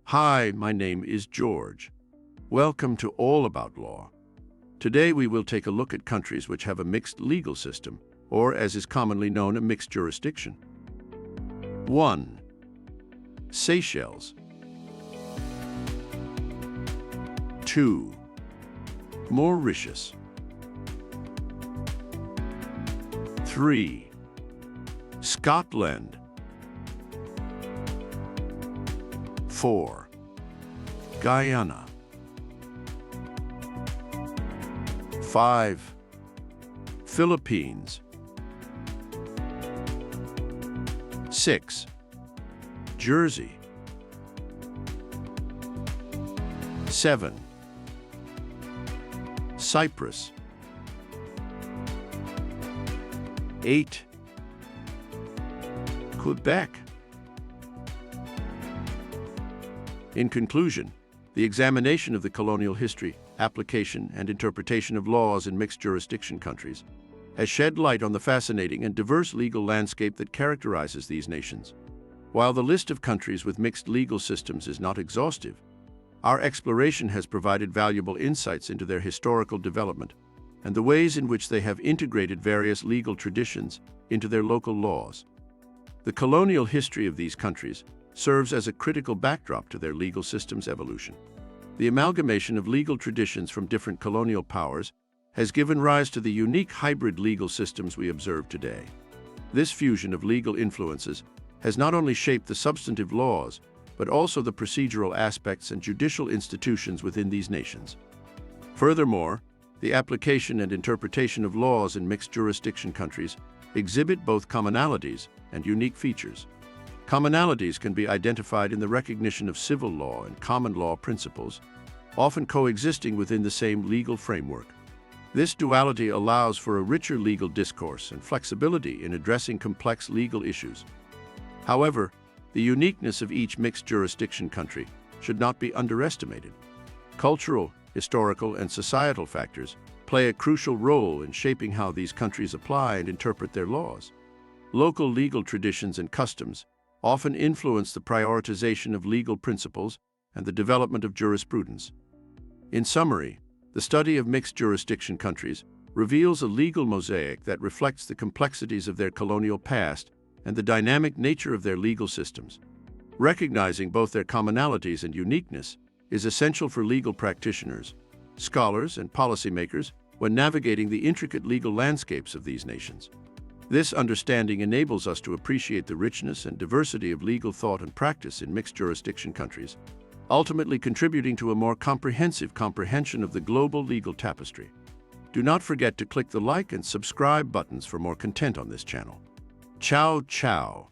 Hi, my name is George. Welcome to All About Law. Today we will take a look at countries which have a mixed legal system, or as is commonly known, a mixed jurisdiction. 1. Seychelles. 2. Mauritius. 3. Scotland. 4. Guyana. 5. Philippines. 6. Jersey. 7. Cyprus. 8. Quebec. In conclusion, the examination of the colonial history, application, and interpretation of laws in mixed jurisdiction countries has shed light on the fascinating and diverse legal landscape that characterizes these nations. While the list of countries with mixed legal systems is not exhaustive, our exploration has provided valuable insights into their historical development and the ways in which they have integrated various legal traditions into their local laws. The colonial history of these countries serves as a critical backdrop to their legal system's evolution. The amalgamation of legal traditions from different colonial powers has given rise to the unique hybrid legal systems we observe today. This fusion of legal influences has not only shaped the substantive laws, but also the procedural aspects and judicial institutions within these nations. Furthermore, the application and interpretation of laws in mixed jurisdiction countries exhibit both commonalities and unique features. Commonalities can be identified in the recognition of civil law and common law principles, often coexisting within the same legal framework. This duality allows for a richer legal discourse and flexibility in addressing complex legal issues. However, the uniqueness of each mixed jurisdiction country should not be underestimated. Cultural, historical, and societal factors play a crucial role in shaping how these countries apply and interpret their laws. Local legal traditions and customs often influence the prioritization of legal principles and the development of jurisprudence. In summary, the study of mixed jurisdiction countries reveals a legal mosaic that reflects the complexities of their colonial past and the dynamic nature of their legal systems. Recognizing both their commonalities and uniqueness is essential for legal practitioners, scholars, and policymakers when navigating the intricate legal landscapes of these nations. This understanding enables us to appreciate the richness and diversity of legal thought and practice in mixed jurisdiction countries, ultimately contributing to a more comprehensive comprehension of the global legal tapestry. Do not forget to click the like and subscribe buttons for more content on this channel. Ciao, ciao.